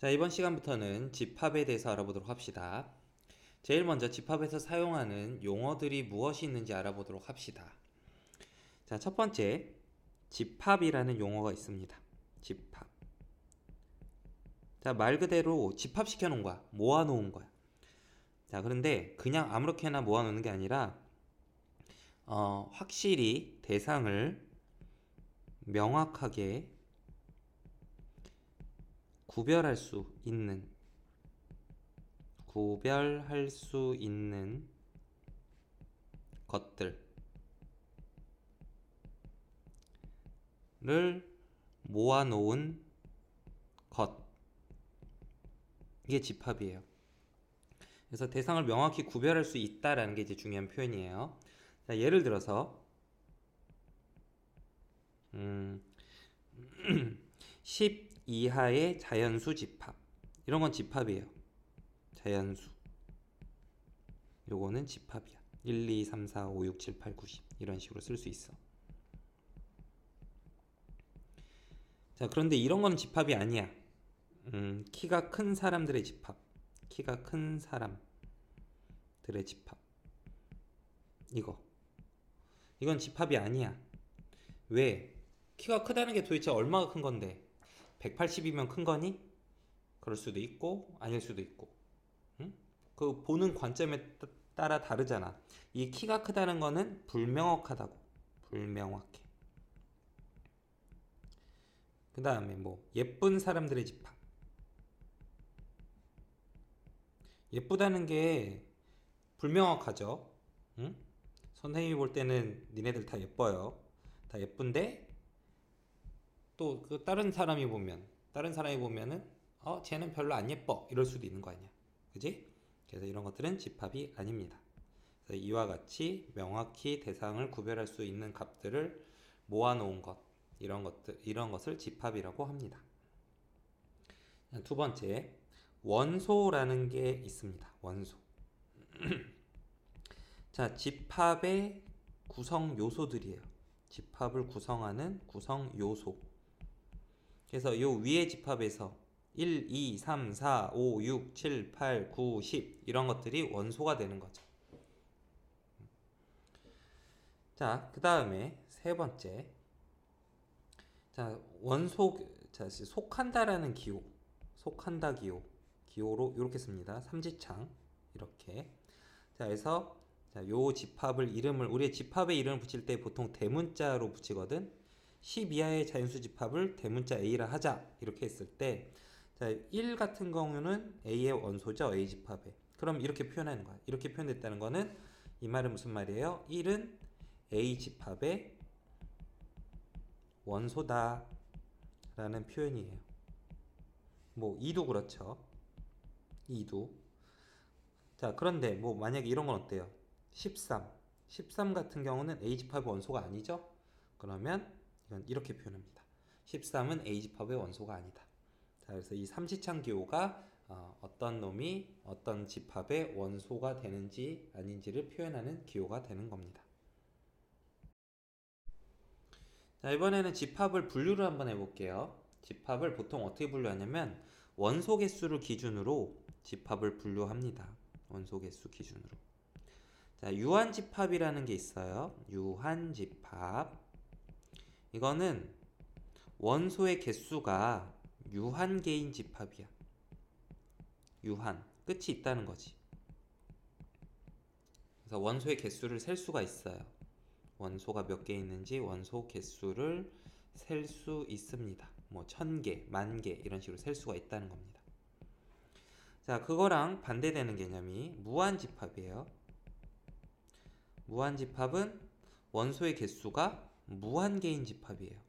자, 이번 시간부터는 집합에 대해서 알아보도록 합시다. 제일 먼저 집합에서 사용하는 용어들이 무엇이 있는지 알아보도록 합시다. 자, 첫 번째, 집합이라는 용어가 있습니다. 집합. 자, 말 그대로 집합시켜 놓은 거야. 모아 놓은 거야. 자, 그런데 그냥 아무렇게나 모아 놓는 게 아니라 확실히 대상을 명확하게 구별할 수 있는 것들을 모아놓은 것. 이게 집합이에요. 그래서 대상을 명확히 구별할 수 있다라는 게 이제 중요한 표현이에요. 자, 예를 들어서 10 이하의 자연수 집합. 이런 건 집합이에요. 자연수. 요거는 집합이야. 1, 2, 3, 4, 5, 6, 7, 8, 9, 10 이런 식으로 쓸 수 있어. 자, 그런데 이런 거는 집합이 아니야. 키가 큰 사람들의 집합. 키가 큰 사람들의 집합. 이건 집합이 아니야. 왜? 키가 크다는 게 도대체 얼마가 큰 건데? 180이면 큰 거니? 그럴 수도 있고 아닐 수도 있고. 응? 그 보는 관점에 따라 다르잖아. 이 키가 크다는 거는 불명확하다고. 불명확해. 그 다음에 뭐 예쁜 사람들의 집합. 예쁘다는 게 불명확하죠. 응? 선생님이 볼 때는 니네들 다 예뻐요. 다 예쁜데 또 그 다른 사람이 보면은 쟤는 별로 안 예뻐 이럴 수도 있는 거 아니야. 그지? 그래서 이런 것들은 집합이 아닙니다. 그래서 이와 같이 명확히 대상을 구별할 수 있는 값들을 모아놓은 것, 이런 것을 집합이라고 합니다. 두 번째, 원소라는 게 있습니다. 원소. 자, 집합의 구성 요소들이에요. 집합을 구성하는 구성 요소. 그래서 요 위의 집합에서 1, 2, 3, 4, 5, 6, 7, 8, 9, 10 이런 것들이 원소가 되는 거죠. 자, 그 다음에 세 번째. 자, 속한다라는 기호. 속한다 기호로 이렇게 씁니다. 삼지창. 이렇게. 자, 그래서 요 이름을 우리의 집합의 이름을 붙일 때 보통 대문자로 붙이거든. 10 이하의 자연수 집합을 대문자 A라 하자. 이렇게 했을 때 자, 1 같은 경우는 A의 원소죠. A 집합에. 그럼 이렇게 표현하는 거야. 이렇게 표현됐다는 거는 이 말은 무슨 말이에요? 1은 A 집합의 원소다 라는 표현이에요. 뭐 2도 그렇죠. 2도. 자, 그런데 뭐 만약에 이런 건 어때요? 13 같은 경우는 A 집합의 원소가 아니죠? 그러면 이건 이렇게 표현합니다. 13은 A 집합의 원소가 아니다. 자, 그래서 이 삼지창 기호가 어떤 놈이 어떤 집합의 원소가 되는지 아닌지를 표현하는 기호가 되는 겁니다. 자, 이번에는 집합을 분류를 한번 해볼게요. 집합을 보통 어떻게 분류하냐면 원소 개수를 기준으로 집합을 분류합니다. 원소 개수 기준으로. 자, 유한집합이라는 게 있어요. 유한집합. 이거는 원소의 개수가 유한개인 집합이야. 유한. 끝이 있다는 거지. 그래서 원소의 개수를 셀 수가 있어요. 원소가 몇 개 있는지 원소 개수를 셀 수 있습니다. 뭐 1000개, 10,000개 이런 식으로 셀 수가 있다는 겁니다. 자, 그거랑 반대되는 개념이 무한집합이에요. 무한집합은 원소의 개수가 무한개인 집합이에요.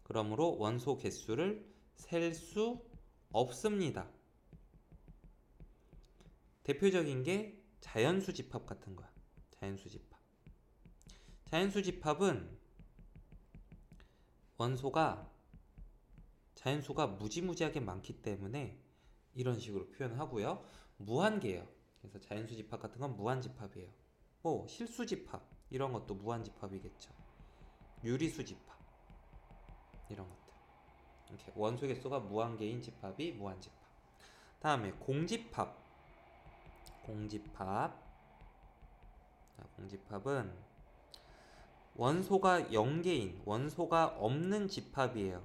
그러므로 원소 개수를 셀 수 없습니다. 대표적인 게 자연수 집합 같은 거야. 자연수 집합. 자연수 집합은 자연수가 무지무지하게 많기 때문에 이런 식으로 표현하고요. 무한계예요. 그래서 자연수 집합 같은 건 무한집합이에요. 뭐 실수 집합 이런 것도 무한집합이겠죠. 유리수 집합 이런 것들. 이렇게 원소 개수가 무한개인 집합이 무한집합. 다음에 공집합. 공집합은 원소가 0개인, 원소가 없는 집합이에요.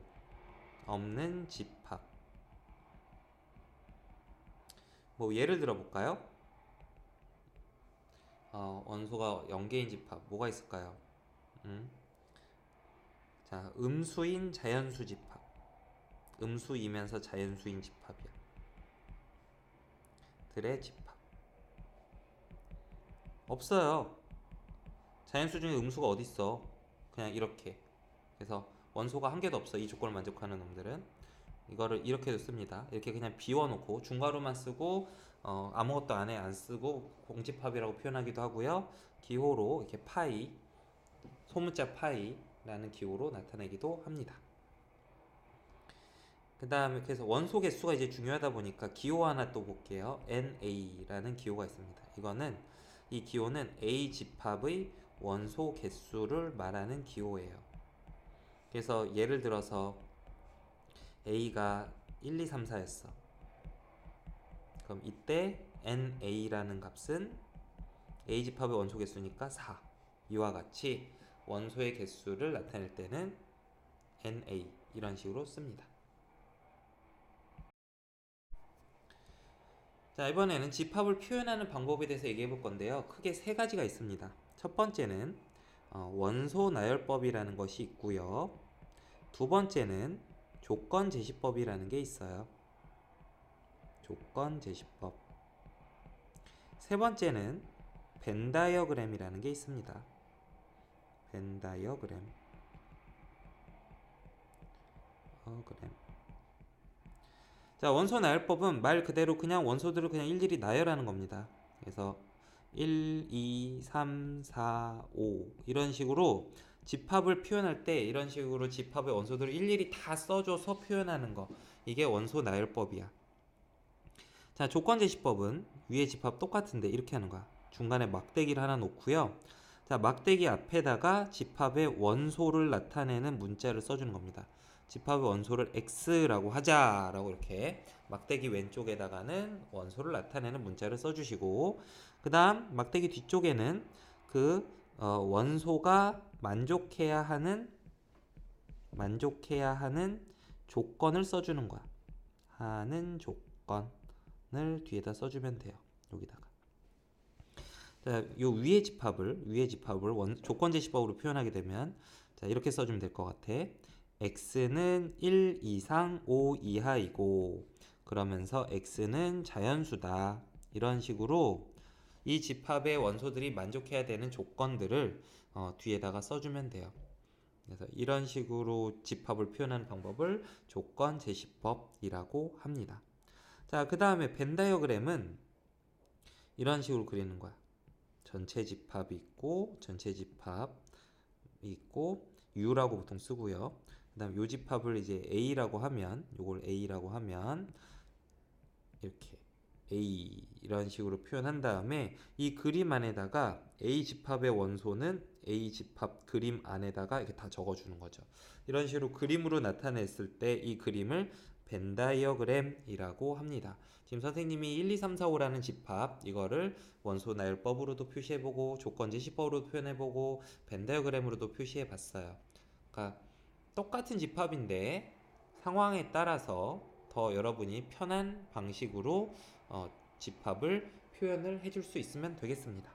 없는 집합. 뭐 예를 들어 볼까요? 원소가 0개인 집합 뭐가 있을까요? 자, 음수인 자연수 집합. 음수이면서 자연수인 집합이야. 들의 집합. 없어요. 자연수 중에 음수가 어디 있어? 그냥 이렇게. 그래서 원소가 한 개도 없어. 이 조건을 만족하는 놈들은. 이거를 이렇게도 씁니다. 이렇게 그냥 비워놓고 중괄호만 쓰고 아무것도 안에 안 쓰고 공집합이라고 표현하기도 하고요. 기호로 이렇게 파이, 소문자 파이라는 기호로 나타내기도 합니다. 그 다음에 그래서 원소 개수가 이제 중요하다 보니까 기호 하나 또 볼게요. NA라는 기호가 있습니다. 이 기호는 A 집합의 원소 개수를 말하는 기호예요. 그래서 예를 들어서 A가 1, 2, 3, 4였어. 그럼 이때 NA라는 값은 A 집합의 원소 개수니까 4. 이와 같이 원소의 개수를 나타낼 때는 NA 이런 식으로 씁니다. 자, 이번에는 집합을 표현하는 방법에 대해서 얘기해 볼 건데요. 크게 세 가지가 있습니다. 첫 번째는 원소 나열법이라는 것이 있고요. 두 번째는 조건 제시법이라는 게 있어요. 조건 제시법. 세 번째는 벤 다이어그램이라는 게 있습니다. 벤 다이어그램. 자, 원소 나열법은 말 그대로 그냥 원소들을 그냥 일일이 나열하는 겁니다. 그래서 1, 2, 3, 4, 5 이런 식으로 집합을 표현할 때 이런 식으로 집합의 원소들을 일일이 다 써줘서 표현하는 거. 이게 원소 나열법이야. 자, 조건 제시법은 위에 집합 똑같은데 이렇게 하는 거야. 중간에 막대기를 하나 놓고요. 자, 막대기 앞에다가 집합의 원소를 나타내는 문자를 써주는 겁니다. 집합의 원소를 x라고 하자라고 이렇게 막대기 왼쪽에다가는 원소를 나타내는 문자를 써주시고, 그 다음 막대기 뒤쪽에는 그 원소가 만족해야 하는 조건을 써주는 거야. 하는 조건을 뒤에다 써주면 돼요. 여기다가. 자, 요 위의 집합을 조건 제시법으로 표현하게 되면 자, 이렇게 써주면 될 것 같아. x는 1 이상 5 이하이고 그러면서 x는 자연수다. 이런 식으로 이 집합의 원소들이 만족해야 되는 조건들을 뒤에다가 써주면 돼요. 그래서 이런 식으로 집합을 표현하는 방법을 조건 제시법이라고 합니다. 자, 그 다음에 벤 다이어그램은 이런 식으로 그리는 거야. 전체 집합이 있고 U라고 보통 쓰고요. 그 다음 요 집합을 이제 A라고 하면 이렇게 A 이런 식으로 표현한 다음에 이 그림 안에다가 A 집합의 원소는 A 집합 그림 안에다가 이렇게 다 적어주는 거죠. 이런 식으로 그림으로 나타냈을 때 이 그림을 벤 다이어그램이라고 합니다. 지금 선생님이 1, 2, 3, 4, 5라는 집합 이거를 원소 나열법으로도 표시해보고 조건 제시법으로도 표현해보고 벤 다이어그램으로도 표시해봤어요. 그러니까 똑같은 집합인데 상황에 따라서 더 여러분이 편한 방식으로 집합을 표현을 해줄 수 있으면 되겠습니다.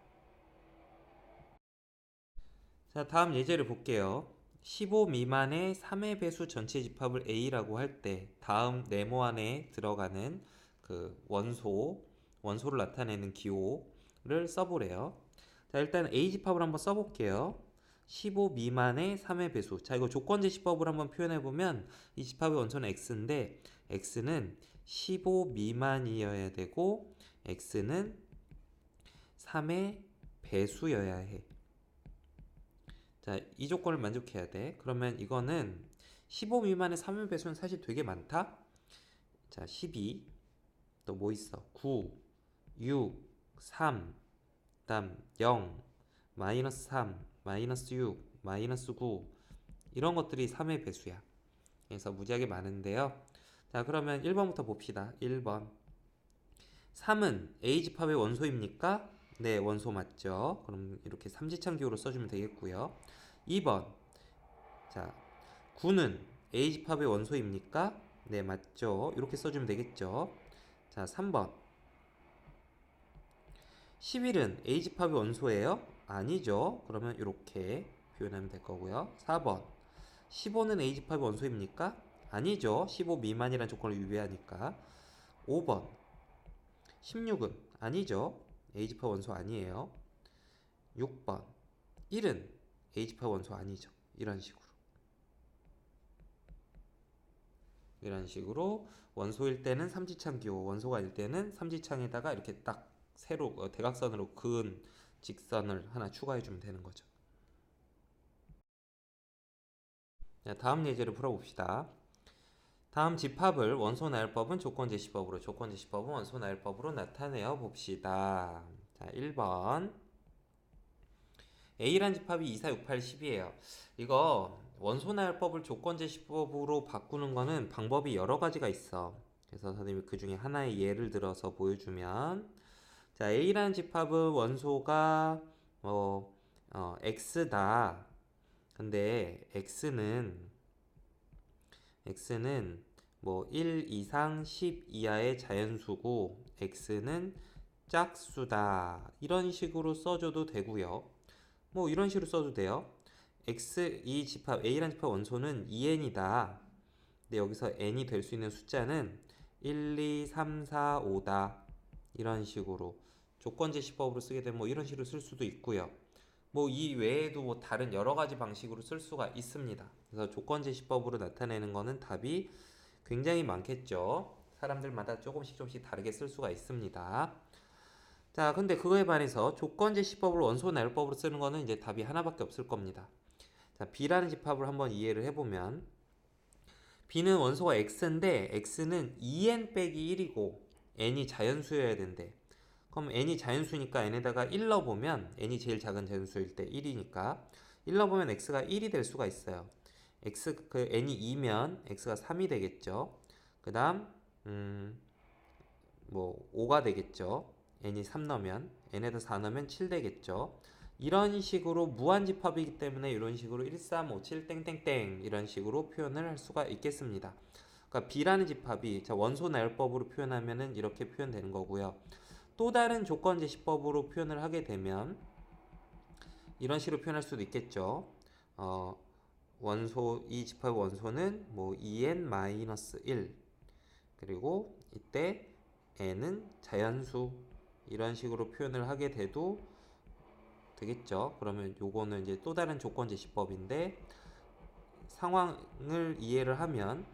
자, 다음 예제를 볼게요. 15 미만의 3의 배수 전체 집합을 A라고 할 때 다음 네모 안에 들어가는 그 원소를 나타내는 기호를 써보래요. 자, 일단 A 집합을 한번 써볼게요. 15 미만의 3의 배수. 자, 이거 조건 제시법으로 한번 표현해보면 이 집합의 원소는 x인데 x는 15 미만이어야 되고 x는 3의 배수여야 해. 자, 이 조건을 만족해야 돼. 그러면 이거는 15 미만의 3의 배수는 사실 되게 많다. 자, 12. 또 뭐 있어? 9, 6, 3, 그다음 0, 마이너스 3, 마이너스 6, 마이너스 9 이런 것들이 3의 배수야. 그래서 무지하게 많은데요. 자, 그러면 1번부터 봅시다. 1번. 3은 A 집합의 원소입니까? 네, 원소 맞죠. 그럼 이렇게 삼지창기호로 써주면 되겠고요. 2번. 자, 9는 A 집합의 원소입니까? 네, 맞죠. 이렇게 써주면 되겠죠. 자, 3번. 11은 A 집합의 원소예요? 아니죠. 그러면 이렇게 표현하면 될 거고요. 4번. 15는 A 집합의 원소입니까? 아니죠. 15 미만이라는 조건을 위배하니까. 5번. 16은 아니죠. A 집합 원소 아니에요. 6번. 1은 A 집합 원소 아니죠. 이런 식으로 원소일 때는 삼지창기호, 원소가 아닐 때는 삼지창에다가 이렇게 딱 세로 대각선으로 그은 직선을 하나 추가해 주면 되는 거죠. 자, 다음 예제를 풀어봅시다. 다음 집합을 원소나열법은 조건제시법으로, 조건제시법은 원소나열법으로 나타내어 봅시다. 자, 1번. A란 집합이 2, 4, 6, 8, 10이에요. 이거 원소나열법을 조건제시법으로 바꾸는 거는 방법이 여러 가지가 있어. 그래서 선생님이 그 중에 하나의 예를 들어서 보여주면, 자, A라는 집합은 원소가 X다. 근데 X는 뭐 1 이상 10 이하의 자연수고 X는 짝수다. 이런 식으로 써줘도 되고요. 뭐 이런 식으로 써도 돼요. 이 집합 A라는 집합 원소는 2n이다. 근데 여기서 n이 될 수 있는 숫자는 1, 2, 3, 4, 5다. 이런 식으로 조건제시법으로 쓰게 되면 뭐 이런 식으로 쓸 수도 있고요. 뭐 이 외에도 뭐 다른 여러 가지 방식으로 쓸 수가 있습니다. 그래서 조건제시법으로 나타내는 거는 답이 굉장히 많겠죠. 사람들마다 조금씩 다르게 쓸 수가 있습니다. 자, 근데 그거에 반해서 조건제시법을 원소나열법으로 쓰는 거는 이제 답이 하나밖에 없을 겁니다. 자, B라는 집합을 한번 이해를 해보면, B는 원소가 X인데 X는 2n 빼기 1이고 n이 자연수여야 된대. 그럼 n이 자연수니까 n에다가 1 넣어보면, n이 제일 작은 자연수일 때 1이니까 1 넣어보면 x가 1이 될 수가 있어요. n이 2면 x가 3이 되겠죠. 그 다음 뭐 5가 되겠죠. n이 3 넣으면, n에다 4 넣으면 7 되겠죠. 이런 식으로 무한집합이기 때문에 이런 식으로 1, 3, 5, 7 땡땡땡 이런 식으로 표현을 할 수가 있겠습니다. 그러니까 B라는 집합이 원소나열법으로 표현하면은 이렇게 표현되는 거고요. 또 다른 조건제시법으로 표현을 하게 되면 이런 식으로 표현할 수도 있겠죠. 이 집합의 원소는 뭐 2n-1 그리고 이때 n은 자연수 이런 식으로 표현을 하게 돼도 되겠죠. 그러면 요거는 이제 또 다른 조건제시법인데, 상황을 이해를 하면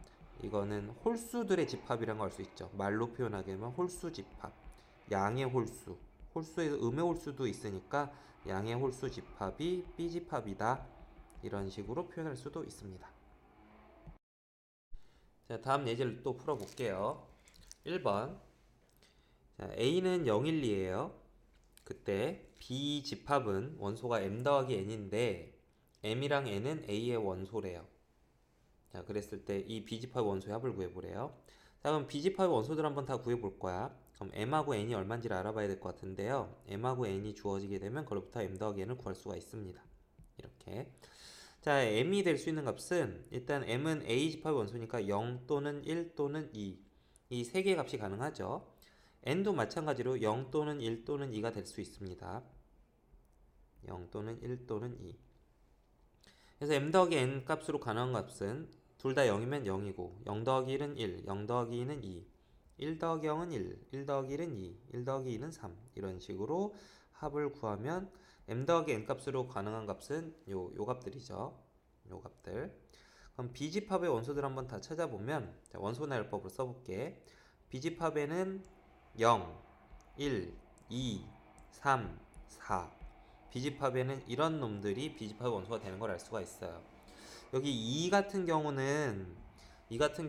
이거는 홀수들의 집합이라는 걸 알 수 있죠. 말로 표현하게 되면 홀수 집합, 양의 홀수, 홀수에서 음의 홀수도 있으니까 양의 홀수 집합이 B집합이다. 이런 식으로 표현할 수도 있습니다. 자, 다음 예제를 또 풀어볼게요. 1번. 자, A는 0, 1, 2예요. 그때 B 집합은 원소가 m 더하기 n인데 m이랑 n은 A의 원소래요. 자, 그랬을 때 이 B집합의 원소의 합을 구해보래요. 자, 그럼 B집합의 원소들 한번 다 구해볼 거야. 그럼 m하고 n이 얼마인지를 알아봐야 될 것 같은데요. m하고 n이 주어지게 되면 그로부터 m 더하기 n을 구할 수가 있습니다. 이렇게. 자, m이 될 수 있는 값은 일단 m은 A집합의 원소니까 0 또는 1 또는 2. 이 세 개의 값이 가능하죠. n도 마찬가지로 0 또는 1 또는 2가 될 수 있습니다. 0 또는 1 또는 2. 그래서 m 더하기 n 값으로 가능한 값은 둘 다 0이면 0이고 0 더하기 1은 1, 0 더하기 2는 2, 1 더하기 0은 1, 1 더하기 1은 2, 1 더하기 2는 3. 이런 식으로 합을 구하면 m 더하기 n 값으로 가능한 값은 요 값들이죠. 요 값들. 그럼 B집합의 원소들 한번 다 찾아보면, 자, 원소나열법으로 써볼게. B집합에는 0, 1, 2, 3, 4. B집합에는 이런 놈들이 B집합의 원소가 되는 걸 알 수가 있어요. 여기 2 같은 경우는 이렇게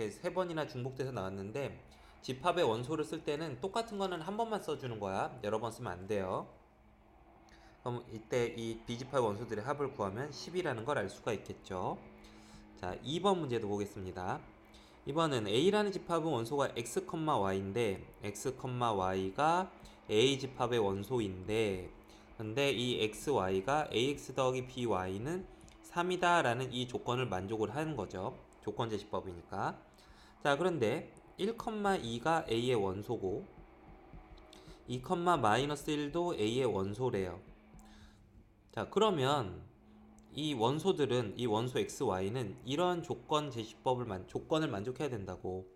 3번이나 중복돼서 나왔는데, 집합의 원소를 쓸 때는 똑같은 거는 한 번만 써주는 거야. 여러 번 쓰면 안 돼요. 그럼 이때 이 B집합의 원소들의 합을 구하면 10이라는 걸 알 수가 있겠죠. 자, 2번 문제도 보겠습니다. 2번은 A라는 집합은 원소가 x, y인데 x, y가 A 집합의 원소인데 근데 이 x, y가 ax 더하기 by는 3이다 라는 이 조건을 만족을 하는 거죠. 조건제시법이니까. 자, 그런데 1,2가 A의 원소고 2,-1도 A의 원소래요. 자, 그러면 이 원소들은 이 원소 x, y는 이런 조건을 만족해야 된다고.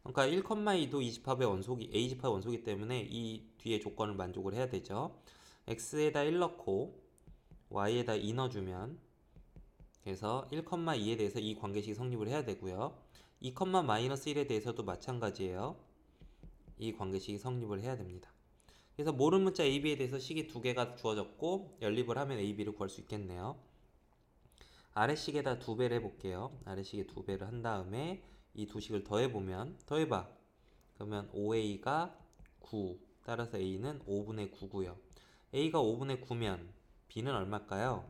그러니까 1,2도 이 집합의 원소기 A 집합의 원소기 때문에 이 뒤에 조건을 만족을 해야 되죠. x에다 1 넣고 y에다 2 넣어주면 그래서 1,2에 대해서 이 관계식이 성립을 해야 되고요. 2,-1에 대해서도 마찬가지예요. 이 관계식이 성립을 해야 됩니다. 그래서 모르는 문자 a, b에 대해서 식이 두 개가 주어졌고 연립을 하면 a, b를 구할 수 있겠네요. 아래식에다 2배를 해볼게요. 아래식에 2배를 한 다음에 이 두 식을 더해보면 더해봐. 그러면 5a가 9 따라서 a는 5분의 9고요. a가 5분의 9면 b는 얼마일까요?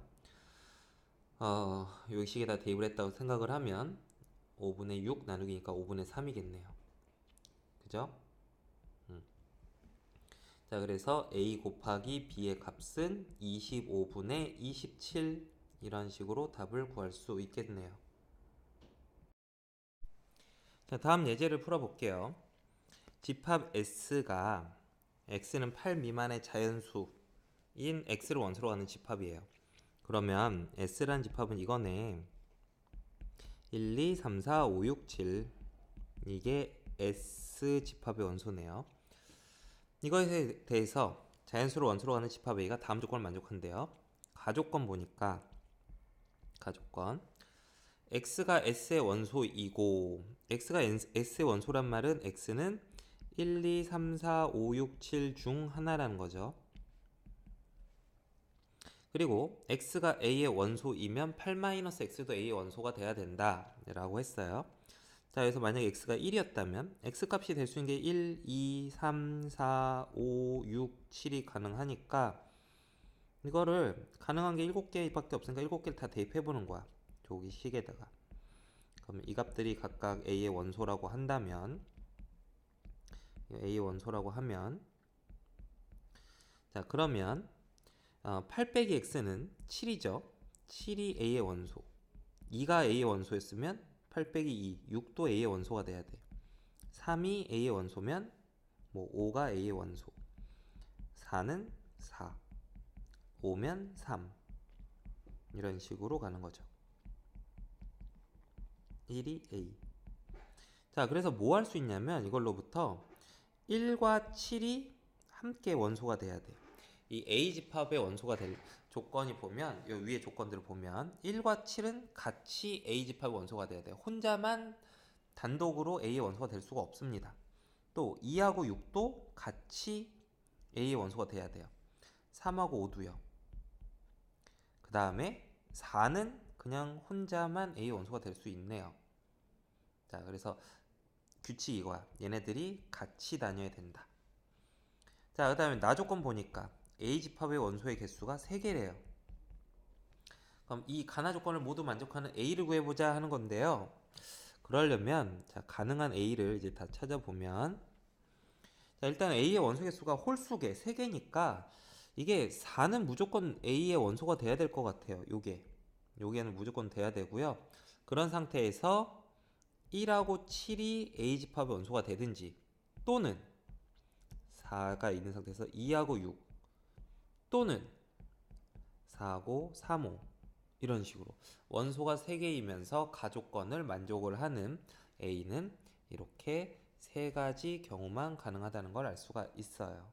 요 식에다 대입을 했다고 생각을 하면 5분의 6 나누기니까 5분의 3이겠네요. 그죠? 자, 그래서 a 곱하기 b의 값은 25분의 27 이런 식으로 답을 구할 수 있겠네요. 자, 다음 예제를 풀어볼게요. 집합 S가 X는 8 미만의 자연수인 X를 원소로 하는 집합이에요. 그러면 S라는 집합은 이거네. 1, 2, 3, 4, 5, 6, 7 이게 S 집합의 원소네요. 이거에 대해서 자연수를 원소로 하는 집합 A가 다음 조건을 만족한대요. 가조건 보니까 가조건 x가 s의 원소이고 x가 s의 원소란 말은 x는 1, 2, 3, 4, 5, 6, 7 중 하나라는 거죠. 그리고 x가 a의 원소이면 8-x도 a의 원소가 돼야 된다 라고 했어요. 자, 여기서 만약에 x가 1이었다면 x 값이 될 수 있는 게 1, 2, 3, 4, 5, 6, 7이 가능하니까 이거를 가능한 게 7개밖에 없으니까 7개를 다 대입해보는 거야. 저기 식에다가. 그럼 이 값들이 각각 a의 원소라고 한다면 a의 원소라고 하면 자, 그러면 8 빼기 x는 7이죠. 7이 a의 원소. 2가 a의 원소였으면 8 빼기 2, 6도 a의 원소가 돼야 돼. 3이 a의 원소면 5가 a의 원소. 4는 4. 5면 3. 이런 식으로 가는 거죠. 1이 A. 자, 그래서 뭐 할 수 있냐면 이걸로부터 1과 7이 함께 원소가 돼야 돼. 이 A 집합의 원소가 될 조건이 보면 이 위에 조건들을 보면 1과 7은 같이 A 집합의 원소가 돼야 돼요. 혼자만 단독으로 A의 원소가 될 수가 없습니다. 또 2하고 6도 같이 A의 원소가 돼야 돼요. 3하고 5도요. 그 다음에 4는 그냥 혼자만 A의 원소가 될 수 있네요. 자, 그래서 규칙 이거야. 얘네들이 같이 다녀야 된다. 자, 그 다음에 나 조건 보니까 A 집합의 원소의 개수가 3개래요. 그럼 이 가나 조건을 모두 만족하는 A를 구해보자 하는 건데요. 그러려면 자, 가능한 A를 이제 다 찾아보면 자, 일단 A의 원소 개수가 홀수개 3개니까 이게 4는 무조건 A의 원소가 돼야 될 것 같아요. 요게는 무조건 돼야 되고요. 그런 상태에서 1하고 7이 A 집합의 원소가 되든지 또는 4가 있는 상태에서 2하고 6 또는 4하고 3, 5 이런 식으로 원소가 3개이면서 가조건을 만족을 하는 A는 이렇게 3가지 경우만 가능하다는 걸 알 수가 있어요.